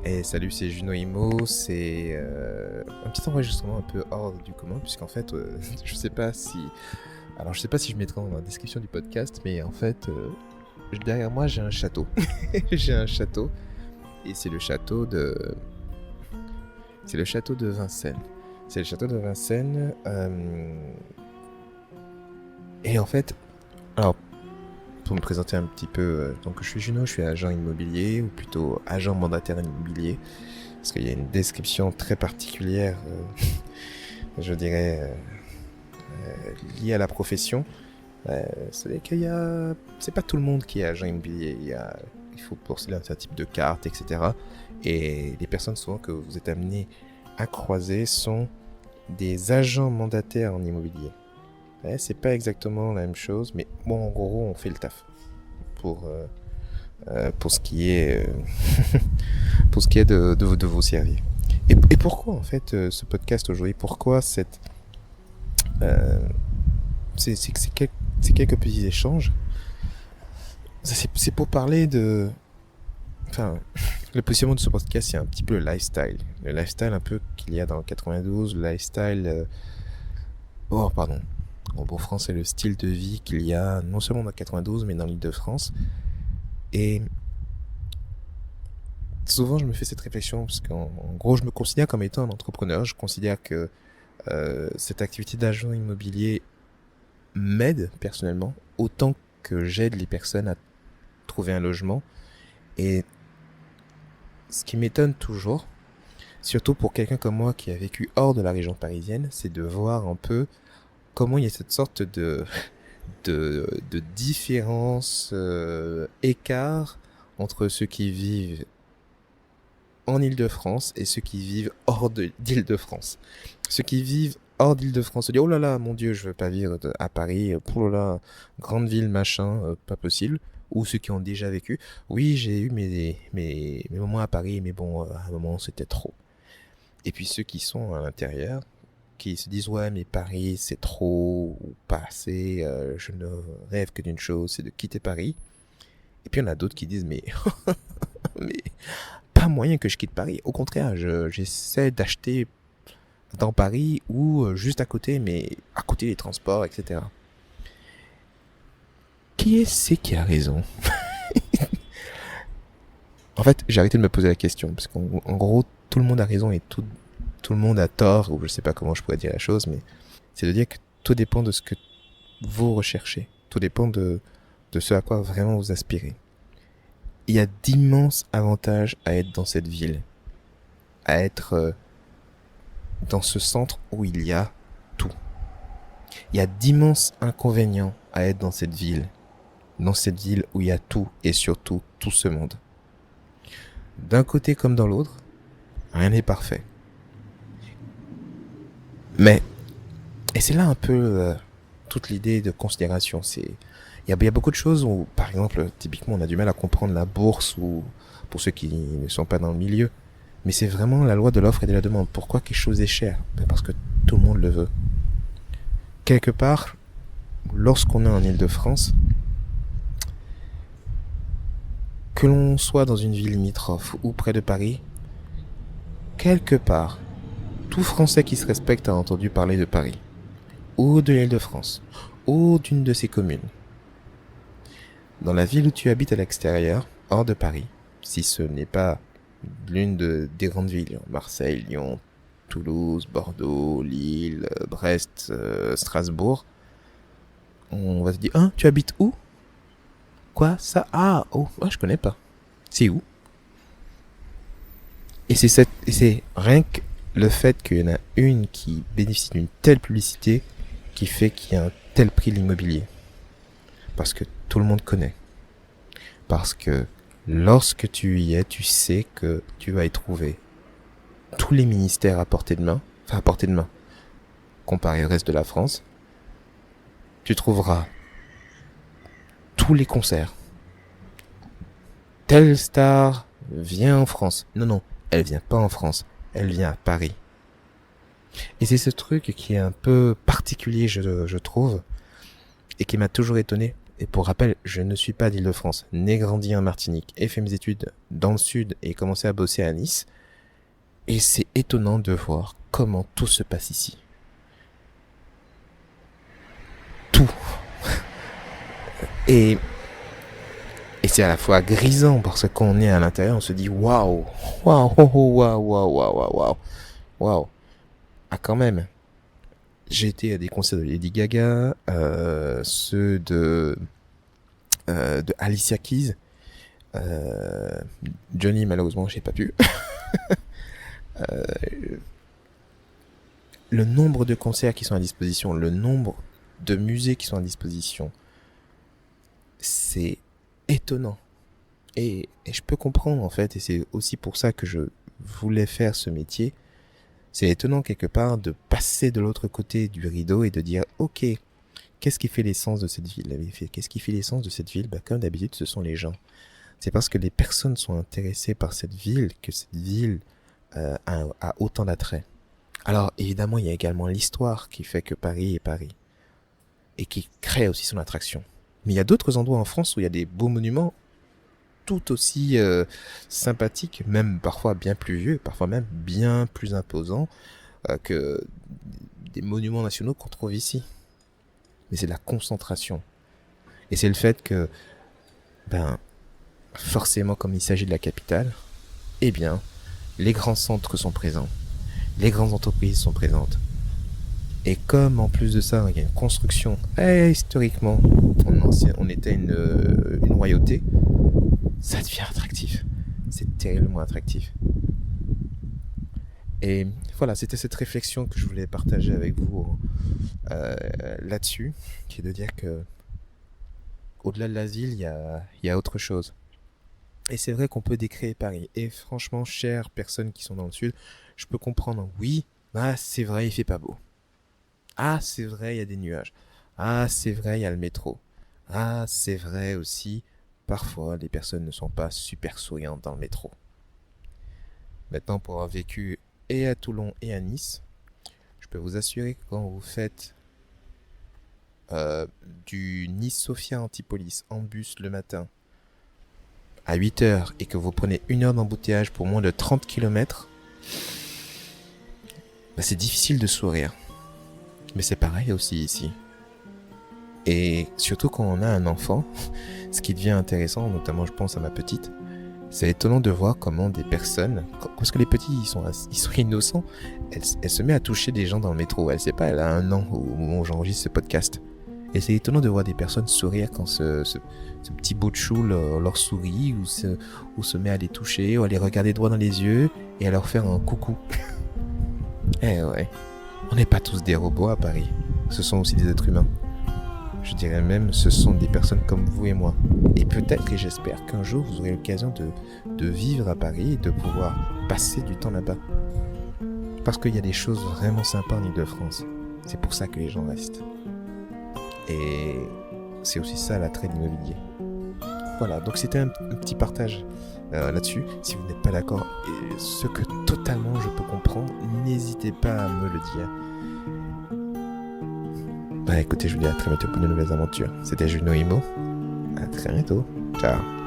Et salut, c'est Juno Imo. C'est un petit enregistrement un peu hors du commun, puisqu'en fait, je sais pas si. Alors, je sais pas si je mettrai dans la description du podcast, mais en fait, derrière moi, j'ai un château. J'ai un château, et c'est le château de. C'est le château de Vincennes. C'est le château de Vincennes. Et en fait, alors, pour me présenter un petit peu, donc je suis Juno, je suis agent immobilier, ou plutôt agent mandataire immobilier. Parce qu'il y a une description très particulière, je dirais, liée à la profession. C'est qu'il y a, c'est pas tout le monde qui est agent immobilier. Il faut pour cela un type de carte, etc. Et les personnes souvent que vous êtes amenés à croiser sont des agents mandataires en immobilier. C'est pas exactement la même chose, mais bon, en gros, on fait le taf pour ce qui est pour ce qui est de vous servir. Et pourquoi en fait ce podcast aujourd'hui? Pourquoi euh, c'est quelques petits échanges? C'est pour parler de, enfin, le positionnement de ce podcast, c'est un petit peu le lifestyle un peu qu'il y a dans le 92, le lifestyle, oh pardon, en bon français, le style de vie qu'il y a non seulement dans le 92 mais dans l'Île-de-France. Et souvent je me fais cette réflexion parce qu'en gros je me considère comme étant un entrepreneur. Je considère que cette activité d'agent immobilier m'aide personnellement autant que j'aide les personnes à trouver un logement. Et ce qui m'étonne toujours, surtout pour quelqu'un comme moi qui a vécu hors de la région parisienne, c'est de voir un peu comment il y a cette sorte de différence, écart entre ceux qui vivent en Île-de-France et ceux qui vivent hors d'Île-de-France. Ceux qui vivent hors d'Île-de-France se disent oh là là, mon Dieu, je veux pas vivre à Paris, pour là, grande ville, machin, pas possible. Ou ceux qui ont déjà vécu. Oui, j'ai eu mes moments à Paris, mais bon, à un moment, c'était trop. Et puis ceux qui sont à l'intérieur, qui se disent ouais, mais Paris, c'est trop, ou pas assez, je ne rêve que d'une chose, c'est de quitter Paris. Et puis il y en a d'autres qui disent mais pas moyen que je quitte Paris. Au contraire, j'essaie d'acheter dans Paris ou juste à côté, mais à côté des transports, etc. Qui est-ce qui a raison? En fait, j'ai arrêté de me poser la question, parce qu'en gros, tout le monde a raison et tout le monde a tort, ou je sais pas comment je pourrais dire la chose, mais c'est de dire que tout dépend de ce que vous recherchez. Tout dépend de ce à quoi vraiment vous aspirez. Il y a d'immenses avantages à être dans cette ville, à être dans ce centre où il y a tout. Il y a d'immenses inconvénients à être dans cette ville où il y a tout et surtout tout ce monde. D'un côté comme dans l'autre, rien n'est parfait. Mais, et c'est là un peu toute l'idée de considération, il y a beaucoup de choses où, par exemple, typiquement, on a du mal à comprendre la bourse ou pour ceux qui ne sont pas dans le milieu. Mais c'est vraiment la loi de l'offre et de la demande. Pourquoi quelque chose est cher? Parce que tout le monde le veut. Quelque part, lorsqu'on est en Île-de-France, que l'on soit dans une ville limitrophe ou près de Paris, quelque part, tout Français qui se respecte a entendu parler de Paris, ou de l'Île-de-France, ou d'une de ses communes. Dans la ville où tu habites à l'extérieur, hors de Paris, si ce n'est pas des grandes villes, Marseille, Lyon, Toulouse, Bordeaux, Lille, Brest, Strasbourg, on va te dire, hein, tu habites où? Quoi, ça? Ah, oh, ouais, je connais pas. C'est où? Et c'est rien que le fait qu'il y en a une qui bénéficie d'une telle publicité qui fait qu'il y a un tel prix de l'immobilier. Parce que tout le monde connaît. Parce que lorsque tu y es, tu sais que tu vas y trouver tous les ministères à portée de main, comparé au reste de la France. Tu trouveras tous les concerts. Telle star vient en France. Non, non, elle vient pas en France, elle vient à Paris. Et c'est ce truc qui est un peu particulier, je trouve, et qui m'a toujours étonné. Et pour rappel, je ne suis pas d'Île-de-France, né grandi en Martinique, et fait mes études dans le sud et commencé à bosser à Nice. Et c'est étonnant de voir comment tout se passe ici. Tout. Et, et c'est à la fois grisant parce que quand on est à l'intérieur, on se dit waouh, waouh, waouh, waouh, waouh, waouh, waouh, waouh. Ah, quand même. J'ai été à des concerts de Lady Gaga, ceux de Alicia Keys. Johnny, malheureusement, j'ai pas pu. Euh, le nombre de concerts qui sont à disposition, le nombre de musées qui sont à disposition, c'est étonnant. Et je peux comprendre en fait, et c'est aussi pour ça que je voulais faire ce métier. C'est étonnant quelque part de passer de l'autre côté du rideau et de dire ok, qu'est-ce qui fait l'essence de cette ville? Qu'est-ce qui fait l'essence de cette ville? Comme d'habitude, ce sont les gens. C'est parce que les personnes sont intéressées par cette ville que cette ville a autant d'attrait. Alors évidemment, il y a également l'histoire qui fait que Paris est Paris et qui crée aussi son attraction. Mais il y a d'autres endroits en France où il y a des beaux monuments tout aussi sympathiques, même parfois bien plus vieux, parfois même bien plus imposants que des monuments nationaux qu'on trouve ici. Mais c'est la concentration. Et c'est le fait que, forcément, comme il s'agit de la capitale, eh bien, les grands centres sont présents. Les grandes entreprises sont présentes. Et comme en plus de ça, il y a une construction, historiquement, on était une royauté, ça devient attractif. C'est terriblement attractif. Et voilà, c'était cette réflexion que je voulais partager avec vous là-dessus, qui est de dire que au-delà de la ville, il y a autre chose. Et c'est vrai qu'on peut décrire Paris. Et franchement, chères personnes qui sont dans le sud, je peux comprendre. Oui, c'est vrai, il fait pas beau. Ah, c'est vrai, il y a des nuages. Ah, c'est vrai, il y a le métro. Ah, c'est vrai aussi, parfois, les personnes ne sont pas super souriantes dans le métro. Maintenant, pour avoir vécu et à Toulon et à Nice, je peux vous assurer que quand vous faites du Nice-Sofia Antipolis en bus le matin à 8h et que vous prenez 1 heure d'embouteillage pour moins de 30 km, c'est difficile de sourire. Mais c'est pareil aussi ici. Et surtout quand on a un enfant, ce qui devient intéressant, notamment je pense à ma petite, c'est étonnant de voir comment des personnes, parce que les petits ils sont innocents, elle se met à toucher des gens dans le métro. Elle sait pas, elle a 1 an au moment où j'enregistre ce podcast. Et c'est étonnant de voir des personnes sourire quand ce petit bout de chou leur sourit ou se met à les toucher ou à les regarder droit dans les yeux et à leur faire un coucou. Eh ouais, on n'est pas tous des robots à Paris. Ce sont aussi des êtres humains. Je dirais même, ce sont des personnes comme vous et moi. Et peut-être et j'espère qu'un jour vous aurez l'occasion de vivre à Paris et de pouvoir passer du temps là-bas. Parce qu'il y a des choses vraiment sympas en Île-de-France. C'est pour ça que les gens restent. Et c'est aussi ça l'attrait de l'immobilier. Voilà, donc c'était un petit partage là-dessus. Si vous n'êtes pas d'accord, et ce que totalement je peux comprendre, n'hésitez pas à me le dire. Écoutez, je vous dis à très bientôt pour de nouvelles aventures. C'était Juno Imo. À très bientôt. Ciao.